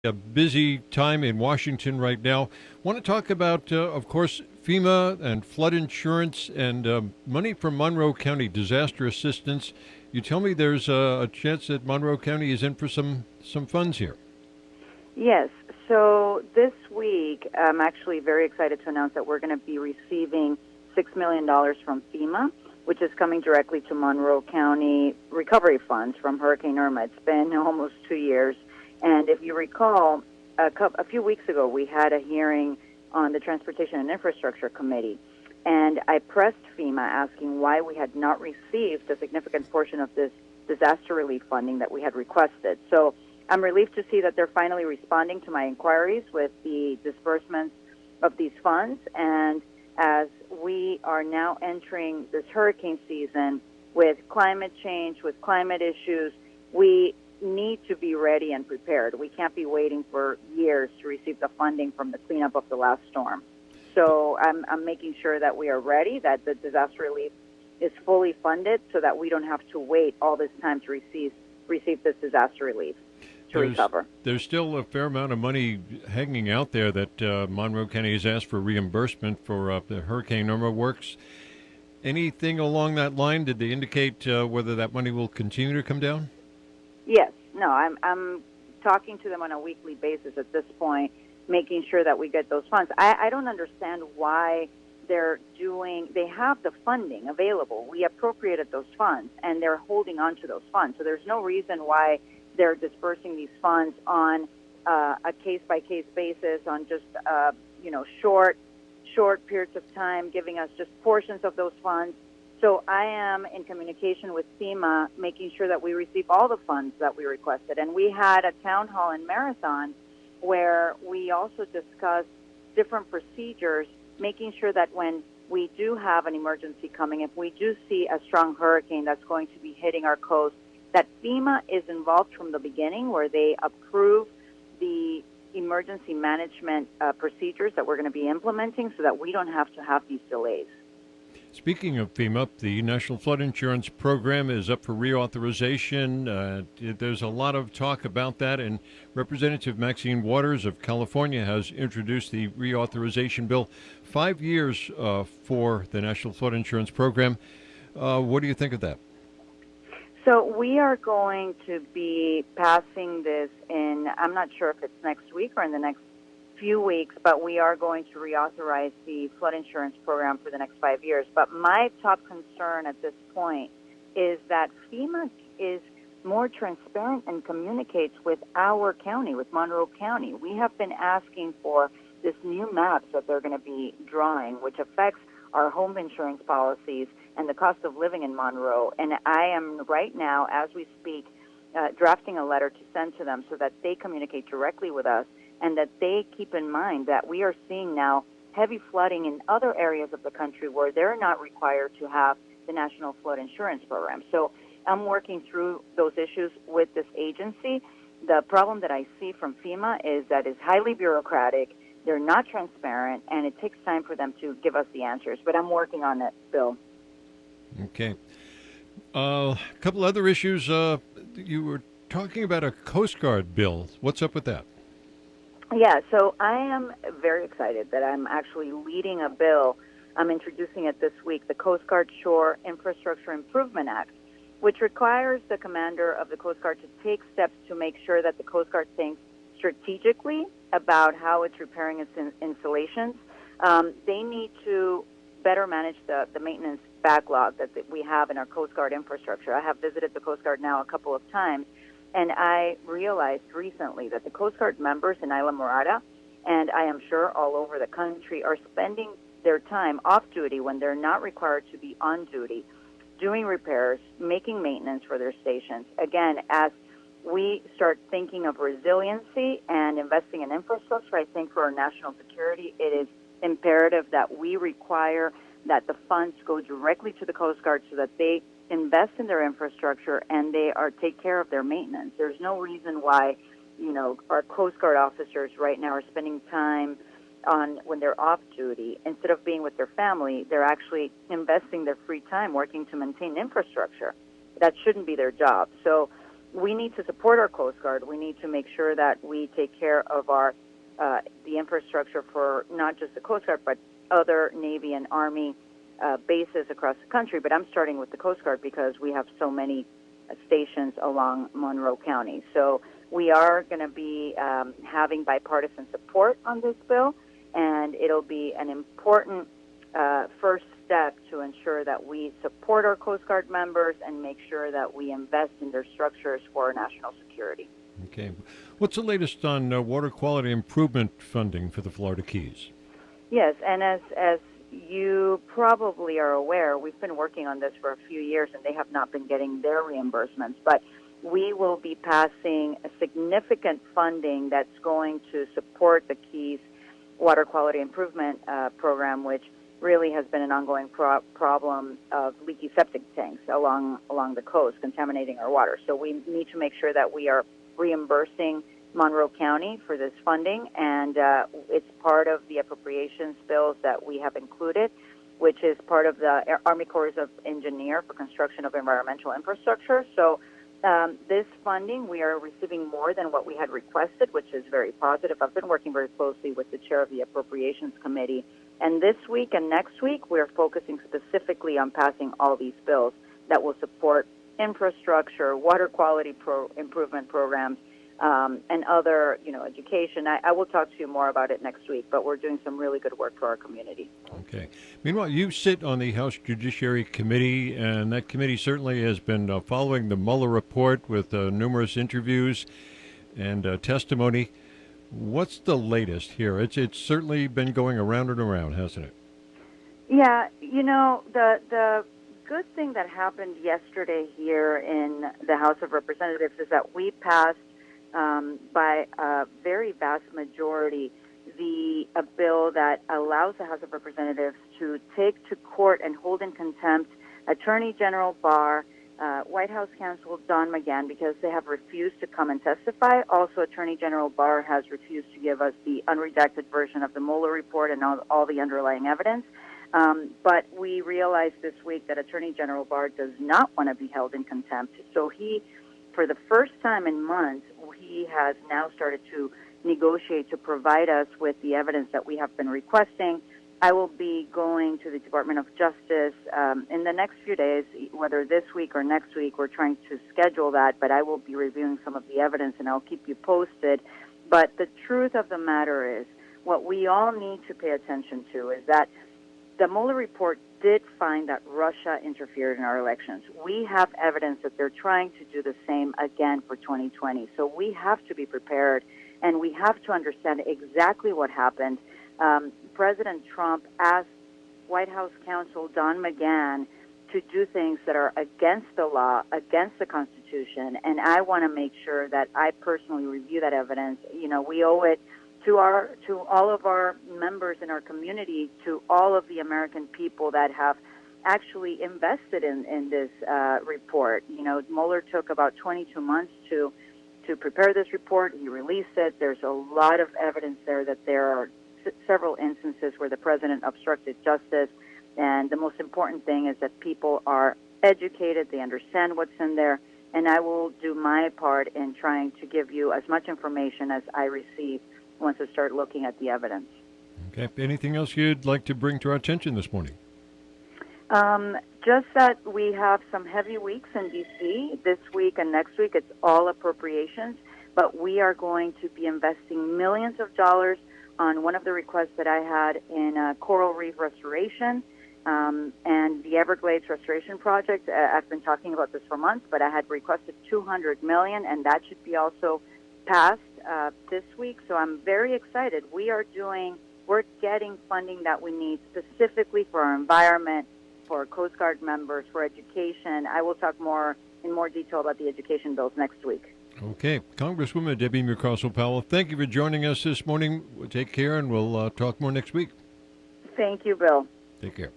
A busy time in Washington right now. Want to talk about, of course, FEMA and flood insurance and money from Monroe County disaster assistance. You tell me there's a chance that Monroe County is in for some funds here. Yes. So this week, I'm actually very excited to announce that we're going to be receiving $6 million from FEMA, which is coming directly to Monroe County recovery funds from Hurricane Irma. It's been almost 2 years. And if you recall, a few weeks ago, we had a hearing on the Transportation and Infrastructure Committee. And I pressed FEMA asking why we had not received a significant portion of this disaster relief funding that we had requested. So I'm relieved to see that they're finally responding to my inquiries with the disbursements of these funds. And as we are now entering this hurricane season with climate change, with climate issues, we need to be ready and prepared. We can't be waiting for years to receive the funding from the cleanup of the last storm. So I'm making sure that we are ready, that the disaster relief is fully funded so that we don't have to wait all this time to receive this disaster relief to recover. There's still a fair amount of money hanging out there that Monroe County has asked for reimbursement for the Hurricane Irma works. Anything along that line? Did they indicate whether that money will continue to come down? Yes. No, I'm talking to them on a weekly basis at this point, making sure that we get those funds. I don't understand why they have the funding available. We appropriated those funds, and they're holding on to those funds. So there's no reason why they're dispersing these funds on a case-by-case basis, on just, short periods of time, giving us just portions of those funds. So I am in communication with FEMA, making sure that we receive all the funds that we requested. And we had a town hall in Marathon where we also discussed different procedures, making sure that when we do have an emergency coming, if we do see a strong hurricane that's going to be hitting our coast, that FEMA is involved from the beginning, where they approve the emergency management procedures that we're going to be implementing so that we don't have to have these delays. Speaking of FEMA, the National Flood Insurance Program is up for reauthorization. There's a lot of talk about that, and Representative Maxine Waters of California has introduced the reauthorization bill. 5 years for the National Flood Insurance Program. What do you think of that? So we are going to be passing this in, I'm not sure if it's next week or in the next few weeks, but we are going to reauthorize the flood insurance program for the next 5 years. But my top concern at this point is that FEMA is more transparent and communicates with our county, with Monroe County. We have been asking for this new maps that they're going to be drawing, which affects our home insurance policies and the cost of living in Monroe. And I am right now, as we speak, drafting a letter to send to them so that they communicate directly with us, and that they keep in mind that we are seeing now heavy flooding in other areas of the country where they're not required to have the National Flood Insurance Program. So I'm working through those issues with this agency. The problem that I see from FEMA is that it's highly bureaucratic, they're not transparent, and it takes time for them to give us the answers. But I'm working on it, Bill. Okay. A couple other issues. You were talking about a Coast Guard bill. What's up with that? Yeah, so I am very excited that I'm actually leading a bill. I'm introducing it this week, the Coast Guard Shore Infrastructure Improvement Act, which requires the commander of the Coast Guard to take steps to make sure that the Coast Guard thinks strategically about how it's repairing its installations. They need to better manage the maintenance backlog that we have in our Coast Guard infrastructure. I have visited the Coast Guard now a couple of times, and I realized recently that the Coast Guard members in Isla Morada, and I am sure all over the country, are spending their time off duty when they're not required to be on duty, doing repairs, making maintenance for their stations. Again, as we start thinking of resiliency and investing in infrastructure, I think for our national security, it is imperative that we require that the funds go directly to the Coast Guard so that they invest in their infrastructure and they take care of their maintenance. There's no reason why, our Coast Guard officers right now are spending time on when they're off duty. Instead of being with their family, they're actually investing their free time working to maintain infrastructure. That shouldn't be their job. So we need to support our Coast Guard. We need to make sure that we take care of our the infrastructure for not just the Coast Guard, but other Navy and Army bases across the country. But I'm starting with the Coast Guard because we have so many stations along Monroe County. So we are going to be having bipartisan support on this bill, and it'll be an important first step to ensure that we support our Coast Guard members and make sure that we invest in their structures for our national security. Okay. What's the latest on water quality improvement funding for the Florida Keys? Yes, and as you probably are aware, we've been working on this for a few years, and they have not been getting their reimbursements. But we will be passing a significant funding that's going to support the Keys Water Quality Improvement Program, which really has been an ongoing problem of leaky septic tanks along the coast, contaminating our water. So we need to make sure that we are reimbursing Monroe County for this funding, and it's part of the appropriations bills that we have included, which is part of the Army Corps of Engineers for construction of environmental infrastructure. So this funding, we are receiving more than what we had requested, which is very positive. I've been working very closely with the chair of the Appropriations Committee, and this week and next week, we're focusing specifically on passing all these bills that will support infrastructure, water quality improvement programs, and other, education. I will talk to you more about it next week, but we're doing some really good work for our community. Okay. Meanwhile, you sit on the House Judiciary Committee, and that committee certainly has been following the Mueller report with numerous interviews and testimony. What's the latest here? It's certainly been going around and around, hasn't it? Yeah, the good thing that happened yesterday here in the House of Representatives is that we passed by a very vast majority a bill that allows the House of Representatives to take to court and hold in contempt Attorney General Barr, White House counsel Don McGahn, because they have refused to come and testify. Also, Attorney General Barr has refused to give us the unredacted version of the Mueller report and all the underlying evidence. But we realized this week that Attorney General Barr does not want to be held in contempt. So he, for the first time in months, he has now started to negotiate to provide us with the evidence that we have been requesting. I will be going to the Department of Justice in the next few days, whether this week or next week. We're trying to schedule that, but I will be reviewing some of the evidence, and I'll keep you posted. But the truth of the matter is, what we all need to pay attention to is that the Mueller report did find that Russia interfered in our elections. We have evidence that they're trying to do the same again for 2020. So we have to be prepared, and we have to understand exactly what happened. President Trump asked White House counsel Don McGahn to do things that are against the law, against the Constitution, and I want to make sure that I personally review that evidence. We owe it to all of our members in our community, to all of the American people that have actually invested in this report. Mueller took about 22 months to prepare this report. He released it. There's a lot of evidence there that there are several instances where the president obstructed justice, and the most important thing is that people are educated, they understand what's in there, and I will do my part in trying to give you as much information as I receive once I start looking at the evidence. Okay. Anything else you'd like to bring to our attention this morning? Just that we have some heavy weeks in D.C. this week and next week. It's all appropriations, but we are going to be investing millions of dollars on one of the requests that I had in coral reef restoration and the Everglades Restoration Project. I've been talking about this for months, but I had requested $200 million, and that should be also passed this week. So I'm very excited. We're getting funding that we need specifically for our environment, for Coast Guard members, for education. I will talk in more detail about the education bills next week. Okay. Congresswoman Debbie Mucarsel Powell, thank you for joining us this morning. Take care, and we'll talk more next week. Thank you, Bill. Take care.